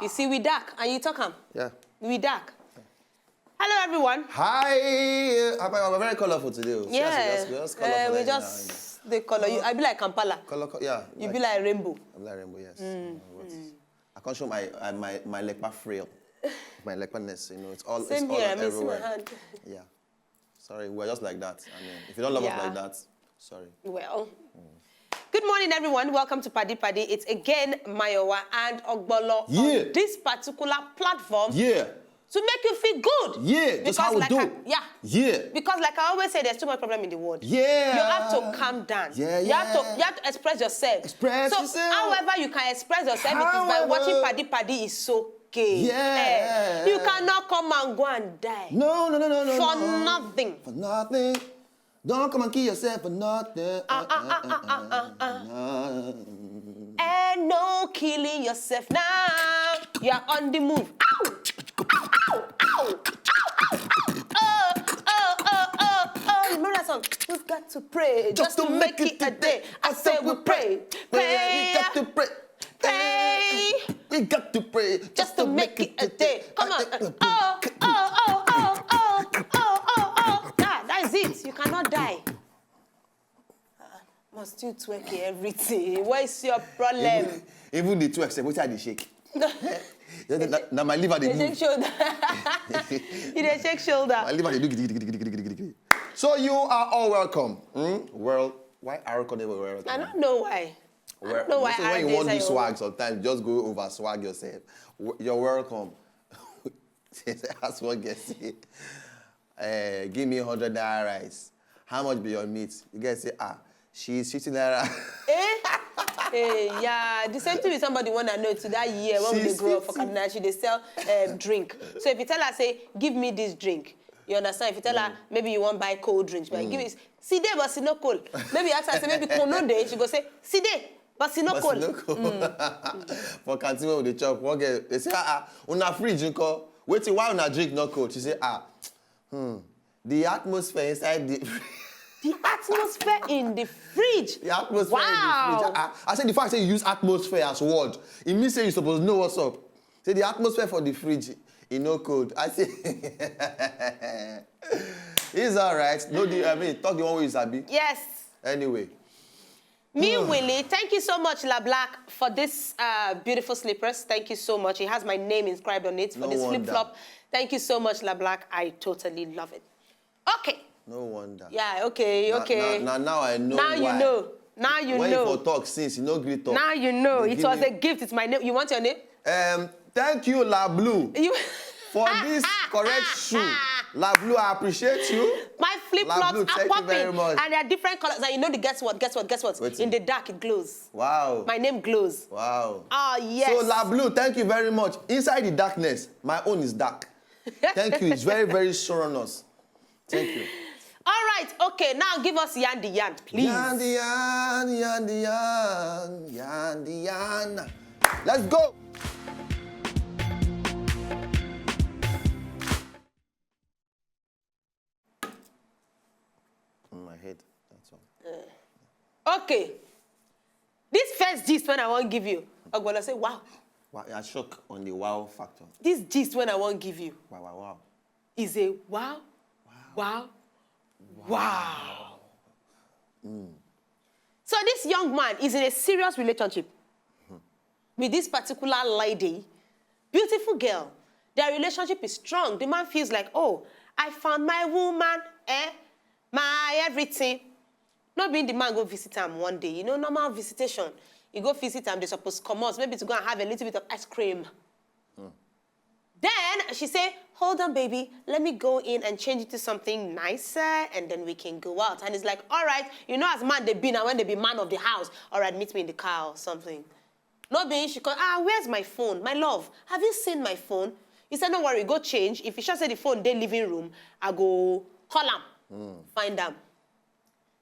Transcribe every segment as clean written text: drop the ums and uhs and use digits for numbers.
You see, we dark, and you talk him. Yeah. We dark. Hello, everyone. Hi. I'm very colorful today. Yeah. Just colorful. We just the color. I be like Kampala. Yeah. You be like rainbow. I be like rainbow. Yes. I can't show my lepa frail. My lepaness. You know, it's all here. everywhere. My hand. Yeah. Sorry, we're just like that. I mean, if you don't love us like that, sorry. Well. Good morning, everyone. Welcome to PADI. It's again Mayowa and Ogbolo on this particular platform. Yeah. To make you feel good. Yeah, that's how we do. Yeah. Because like I always say, there's too much problem in the world. Yeah. You have to calm down. Yeah, you have to express yourself. Express yourself. However you can express yourself, it is by watching PADI is okay. Yeah. You cannot come and go and die. No. For nothing. For nothing. Don't come and kill yourself for nothing. And no killing yourself now. You are on the move. Ow! Ow! Ow! Ow! Oh. Remember that song? We've got to pray just to make it a day. I said we pray. We got to pray. Pray. We got to pray just to make it a day. Come on. That is it. You cannot die. Must you twerk everything? What is your problem? Even the twerk, what are they shake? Now my liver they shake shoulder. You shake shoulder. My liver they do. So you are all welcome. Well, why Arco never welcome? I don't know why. I don't know why. When you want to do swag, sometimes just go over swag yourself. You're welcome. That's what gets it. Give me 100 naira rice. How much be your meat? You guys say, she's 50 naira. Yeah, the same thing with somebody when I know to that year when we grow up for Kaduna, they sell drink. So if you tell her, say, give me this drink, you understand? If you tell her, maybe you want to buy cold drinks, but give it, see there, but see no cold. Maybe you ask her, say, maybe kono day, she go say, see there, but see no cold. For canteen with the chop, they say, una fridge, wait till while una drink no cold. She say, the atmosphere inside the The atmosphere in the fridge. The atmosphere in the fridge. I said the fact that you use atmosphere as word, it means you're supposed to know what's up. Say the atmosphere for the fridge is no cold. I say, it's all right. No, talk the one way you sabi. Yes. Anyway. Me, Willie, thank you so much, La Black, for this beautiful slippers. Thank you so much. It has my name inscribed on it for this flip-flop. Thank you so much, La Black. I totally love it. Okay. No wonder. Yeah, okay. Now I know Now why. you know. Now you when know. When you talk since, you know great talk. Now you know. It was a gift. It's my name. You want your name? Thank you, La Blue, for this correct shoe. La Blue, I appreciate you. My flip-flops are popping. Very much. And they are different colors. And you know the guess what? Wait in the dark, it glows. Wow. My name glows. Wow. Oh, yes. So, La Blue, thank you very much. Inside the darkness, my own is dark. Thank you. It's very, very sure on us. Thank you. All right, okay, now give us Yan the Yan, please. Yan the Yan, Yan the Yan, Yan the Yan. Let's go. On my head, that's all. Okay. This first gist when I want to give you, I'm going to say, wow. Wow, you're shocked on the wow factor. This gist when I want to give you. Wow. Is a wow. So this young man is in a serious relationship with this particular lady, beautiful girl. Their relationship is strong. The man feels like, oh, I found my woman, my everything. Not being the man go visit him one day, you know, normal visitation. You go visit him, they're supposed to come out, maybe to go and have a little bit of ice cream. Then she said, hold on, baby. Let me go in and change it to something nicer, and then we can go out. And he's like, all right, you know, as man they be now, when they be man of the house, all right, meet me in the car or something. Not being, she called, where's my phone? My love, have you seen my phone? He said, don't worry, go change. If you just say the phone, they living room, I go call him, find them.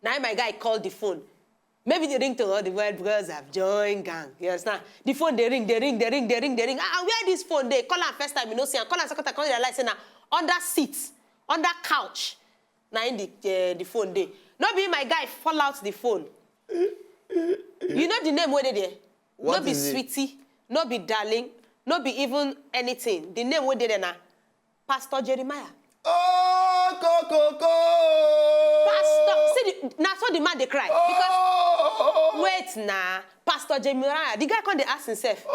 Now my guy called the phone. Maybe they ring to all the world because I've joined gang. You understand? The phone, they ring. Where this phone? They call her first time, you know, see, and call her second time, call her like, say, now, under seat, under couch. Now in the phone, they. Not be my guy fall out the phone. You know the name where they there? Not be sweetie, not be darling, No be even anything. The name we did na Pastor Jeremiah. Oh, Pastor, see, now so the man they cry because wait now, Pastor Jeremiah. The guy can't ask himself.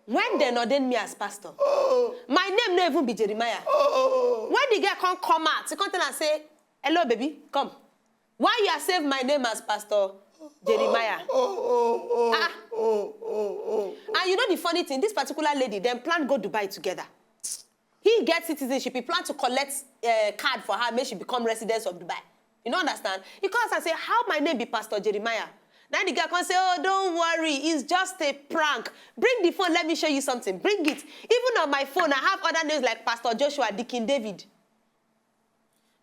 When they ordain me as pastor, my name no even be Jeremiah. When the guy can't come out, he can't tell and say, "Hello, baby, come. Why you have saved my name as Pastor Jeremiah?" And you know the funny thing, this particular lady, them plan go Dubai together. He gets citizenship. He plan to collect a card for her, make she become resident of Dubai. You don't understand? He comes and say, "How my name be Pastor Jeremiah?" Then the guy can say, "Oh, don't worry, it's just a prank. Bring the phone, let me show you something. Bring it." Even on my phone, I have other names like Pastor Joshua, King David.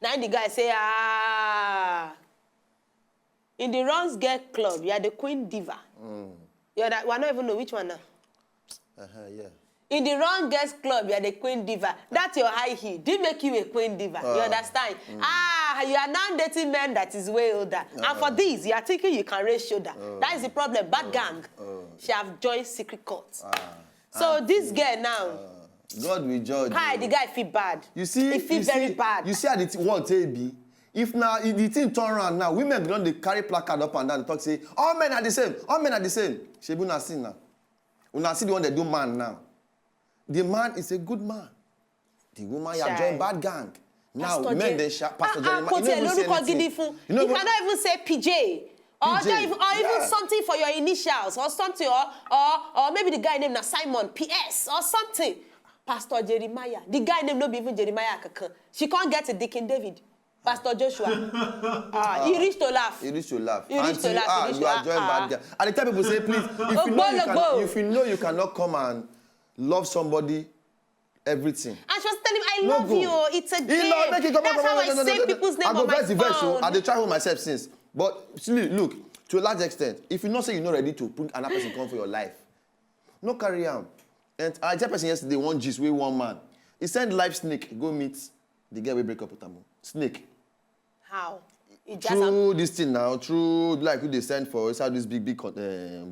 Now the guy say, in the Runs Girl Club, you are the Queen Diva. You're that, we don't even know which one now. Yeah. In the Wrong Girls Club, you are the Queen Diva. That's your high heel. Did make you a Queen Diva. You understand? You are now dating men that is way older. And for this, you are thinking you can raise shoulder. That is the problem. Bad gang. She have joined secret court. So this girl now. God will judge. Hi, the guy feel bad. You see, he feel very bad. You see how the world be. If now the thing turn around now, women don't they carry placard up and down and talk say, all men are the same. All men are the same. She be not see now. We not see the one that do man now. The man is a good man. The woman you are joined bad gang. Now men they Pastor Jeremiah. You cannot even say PJ. Or even something for your initials or something or maybe the guy named Simon PS or something. Pastor Jeremiah. The guy named not even Jeremiah. She can't get a King David. Pastor Joshua. He reached to laugh. He reached to laugh. He reached to laugh. You are joined bad gang. And the time people say, please, if you know you cannot come and love somebody, everything. And she was telling him, I love you. It's a game. That's how I say people's name on my phone. I try with myself since. But look, to a large extent, if you not say you're not ready to bring another person come for your life, no carry on. And I tell person yesterday, one gist with one man. He sent live snake, go meet the girl we break up with him. Snake. How? Through this thing now, through like who they send for, inside this big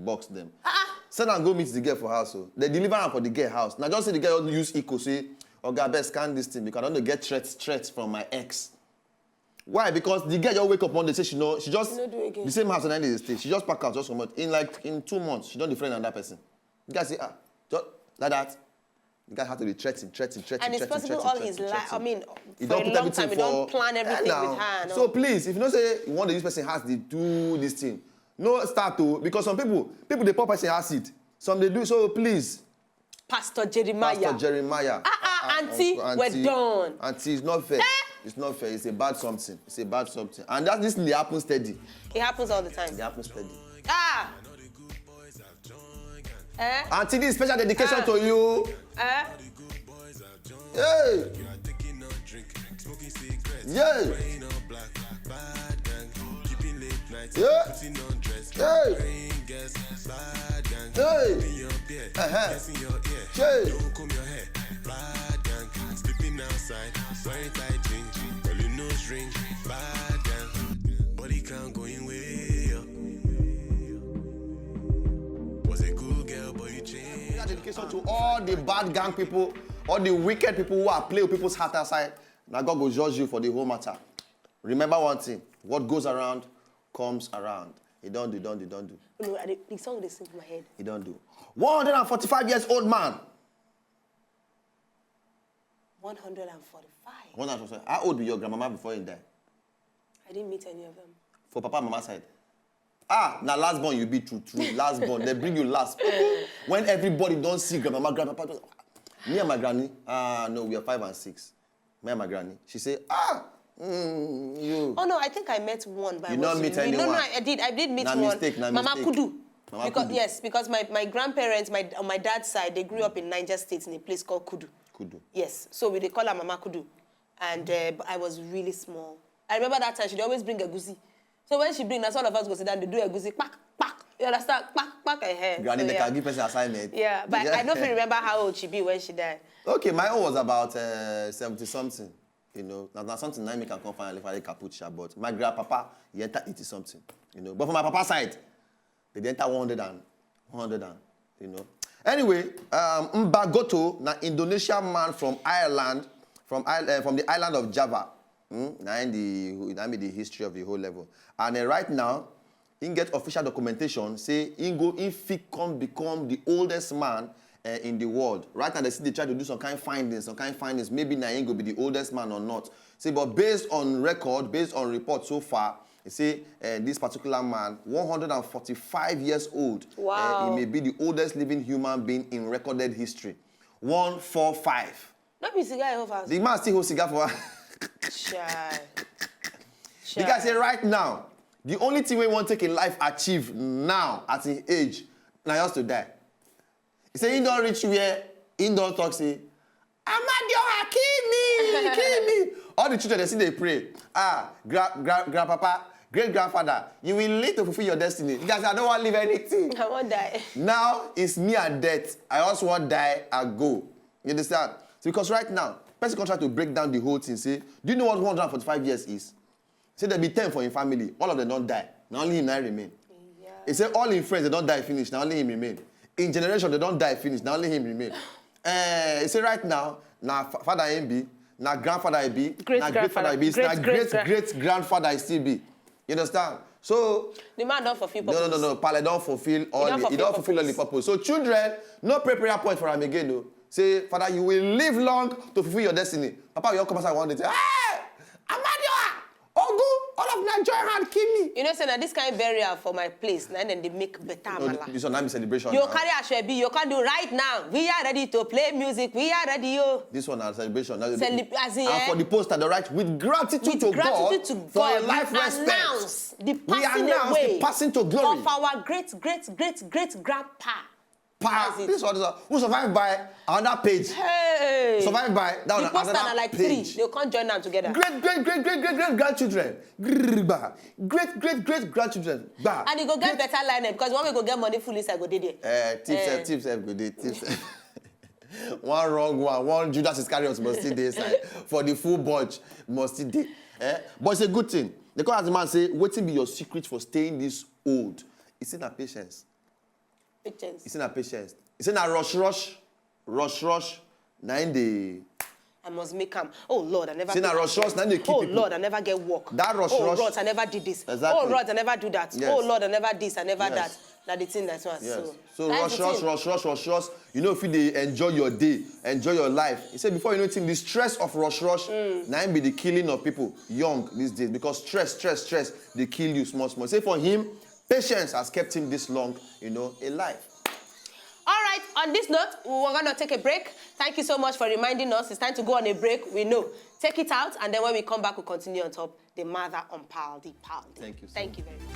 box them. Send and go meet the girl for house. So they deliver her for the girl house. Now just say the girl use eco say, "Oh God, best scan this thing because I don't want to get threats from my ex." Why? Because the girl just wake up one day say she just the same house and then they stay. She just pack out just for a month. In 2 months, she don't friend another person. The guy say, just like that. The guy had to be threatening. And it's possible all his life. I mean, for a long time, he don't plan everything with her. No? So please, if you don't say you want to use person has to do this thing, no start to, because some people they pop person acid. Some they do, so please. Pastor Jeremiah. Auntie, we're done. Auntie, it's not fair. It's not fair. It's a bad something. And this thing, they happen steady. It happens all the time. They happen steady. Auntie, this special dedication to you. Hey. Yeah. Dedication to all the bad gang people, all the wicked people who are playing with people's heart aside. Now God will judge you for the whole matter. Remember one thing: what goes around comes around. He don't do. No, the song they sing in my head. He don't do. 145 years old man. 145. 145. How old be your grandmama before you die? I didn't meet any of them. For Papa and Mama side. Now last born you be true. Last born, they bring you last. When everybody don't see grandmama, grandpapa, me and my granny, no, we are 5 and 6. Me and my granny. She say, you. Oh no, I think I met one. But you not meet anyone? No, I did meet one. Mama Kudu. Because my grandparents, on my dad's side, they grew up in Niger State in a place called Kudu. Yes, so they call her Mama Kudu. And I was really small. I remember that time, she'd always bring egusi. So when she bring, that's all of us go sit down, they do egusi, pak. You understand? Pak, her hair. Granny, they can give person assignment. Yeah, but I don't even remember how old she be when she died. Okay, my own was about 70-something. You know, now something I can come finally for the capucha, but my grandpapa, he entered 80-something. You know, but for my papa's side, they enter 100 and, you know. Anyway, Mbagoto, na Indonesian man from Ireland, from the island of Java. Now the history of the whole level. And right now, he get official documentation say he fit become the oldest man in the world. Right now, they try to do some kind of findings. Maybe now he go be the oldest man or not. See, but based on record, based on report so far, they say this particular man, 145 years old. Wow. He may be the oldest living human being in recorded history. 145. Not be cigar in house. The man still hold cigar for. Shy. The guy say right now, the only thing we want to take in life achieve now at his age, now he has to die. He say he don't reach where he don't talk say, Amadioha, kill me. All the children they see they pray. Grandpapa, great grandfather, you will live to fulfill your destiny. The guy say I don't want to live anything. I won't die. Now it's me and death. I also want to die and go. You understand? So because right now, person can try to break down the whole thing. Say, do you know what 145 years is? Say there be 10 for him family. All of them don't die. Now only him now remain. Yeah. He say all him friends they don't die finish. Now only him remain. In generation they don't die finish. Now only him remain. He say right now, now father him be, now grandfather he be, now great father he be, now great grandfather he still be. You understand? So the man don't fulfill purpose. No. Pale don't fulfill all. He don't fulfill all the purpose. So children, no prayer point for him again though. Say, Father, you will live long to fulfill your destiny. Papa, you come outside one day say, hey, Amadioha, Ogu, all of them join hand, kill me. You know, say now this kind of burial for my place, and then they make better amala. This one now be celebration. You carry Ashwebi, you can do right now. We are ready to play music. We are ready, yo. This one is celebration. Now, As in, and for the poster, the right with gratitude to God for a life respect. Announce the we announce away the passing to glory of our great grandpa. This one is who survived by another page. Hey! Survived by that the poster another are like page. 3. They can't join them together. Great grandchildren. Great grandchildren. And you go get better lineup because when we go get money fully, I go did it. Tips go dey. One wrong one Judas Iscariot must still dey inside. For the full bunch must still dey. But it's a good thing. Because as the man say, wetin be your secret for staying this old? It's in our patience. It's in our patience. It's in our rush. Now in the. I must make them. Oh Lord, I never. It's in our rush. Now they keep oh people. Lord, I never get work. That rush. Oh Lord, I never did this. Exactly. Oh Lord, I never do that. Yes. Oh Lord, I never this. I never yes. that. That's the thing that's what. Yes. So rush. You know, if you enjoy your day, enjoy your life. He said before you know it, the stress of rush. Now be the killing of people young these days because stress, they kill you small. Say for him. Patience has kept him this long, alive. All right, on this note, we're going to take a break. Thank you so much for reminding us. It's time to go on a break. We know. Take it out, and then when we come back, we'll continue on top. The mother on PADI. Thank you so Thank you very much.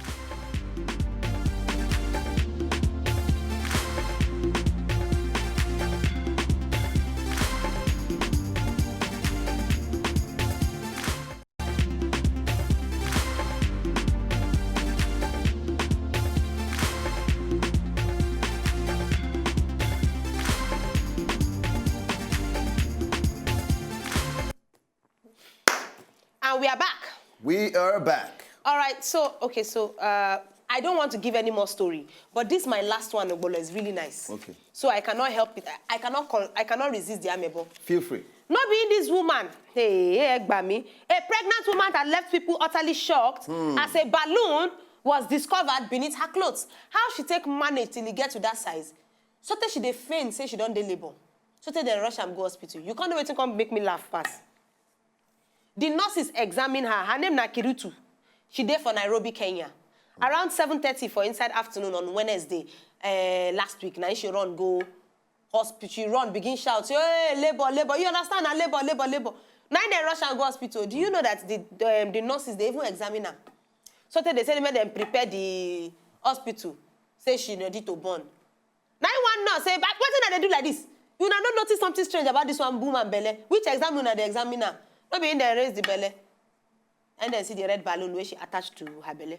And we are back. We are back. All right. So I don't want to give any more story, but this my last one, Ogbolo, is really nice. Okay. So I cannot help it. I cannot resist the amebo. Feel free. Not being this woman, a pregnant woman that left people utterly shocked as a balloon was discovered beneath her clothes. How she take manage till he get to that size? So she dey faint, say she don't dey labor. So they rush and go hospital. You can't do it to come make me laugh fast. The nurses examine her. Her name na Kirutu. She there for Nairobi, Kenya. Around 7:30 for inside afternoon on Wednesday last week. Now she run go hospital. She run begin shout, hey, labor. You understand? Now labor. Now they rush and go hospital. Do you know that the nurses they even examine her? So they say them prepare the hospital. Say she ready to born. Now one nurse say, but what did they do like this? You don't notice something strange about this one boom and belly. Which examiner the examiner? Maybe in there raise the belly. And then see the red balloon where she attached to her belly.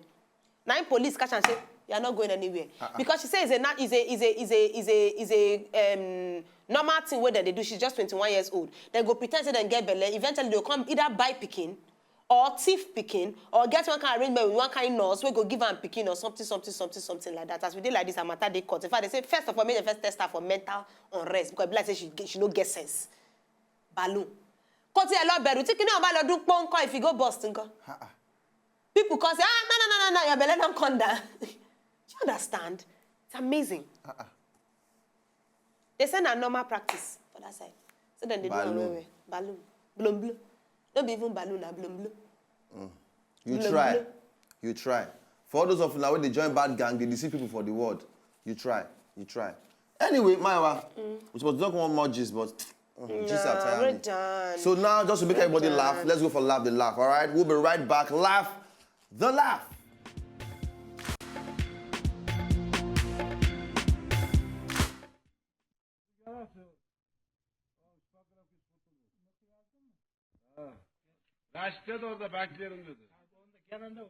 Now police catch and say, you are not going anywhere. Because she says it's a normal thing where they do. She's just 21 years old. They go pretend they get belly. Eventually they'll come either buy picking or thief pikin, or get one kind of arrangement with one kind nurse, we go give am pikin or something like that. As we did like this, Amata dey court. In fact, they say first of all, make the first test her for mental unrest because like say she no get sense. Balloon. Koti a lot better. Take no about do ponko if you go Boston. People can say, no, your belly don't come down. Do you understand? It's amazing. They say a normal practice for that side. So then they do away. Balloon. Blum blum. Don't be even balloon, blum blum. You blum, try. blum. You try. For those of you now when they join bad gang, they deceive people for the word. You try. You try. Anyway, Maiwa, we supposed to talk one more gist, but gist are tiring. We're done. So now, just to make everybody laugh, let's go for Laugh the Laugh, all right? We'll be right back. Laugh the Laugh. Kaçta da orada beklerim dedi. Genelde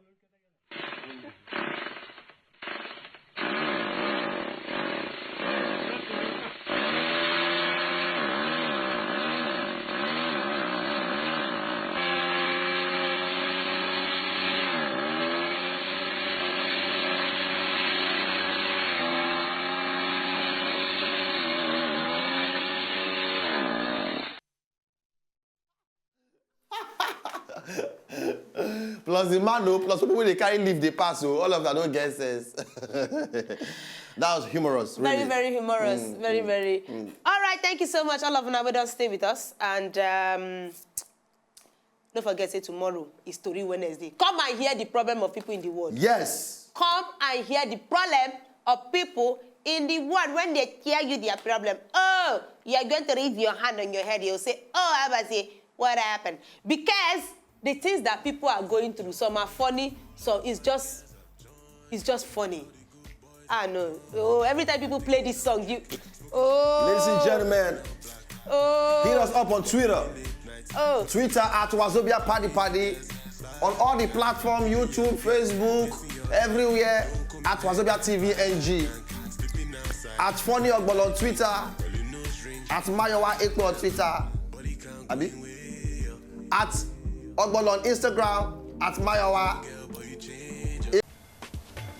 Plus the man, plus people they carry leave, they pass, so all of that don't get sense. That was humorous, really. Very, very humorous. Very. All right, thank you so much. All of you now, don't stay with us. And don't forget, say tomorrow is Story Wednesday. Come and hear the problem of people in the world. Yes. Come and hear the problem of people in the world when they tell you their problem. Oh, you're going to raise your hand on your head. You'll say, oh, I was say, what happened? Because the things that people are going through, some are funny, so it's just funny. I know. Oh, every time people play this song, you. Oh. Ladies and gentlemen, hit us up on Twitter. Twitter at Wazobia PADI. On all the platforms, YouTube, Facebook, everywhere at Wazobia TV NG. At Funny Ogbol on Twitter. At Mayowa Ekpo on Twitter. Abi? At Ogbol on Instagram. At Mayowa.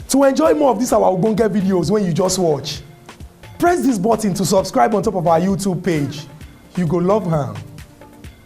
To enjoy more of these our Ogbonge videos when you just watch, press this button to subscribe on top of our YouTube page. You go love her.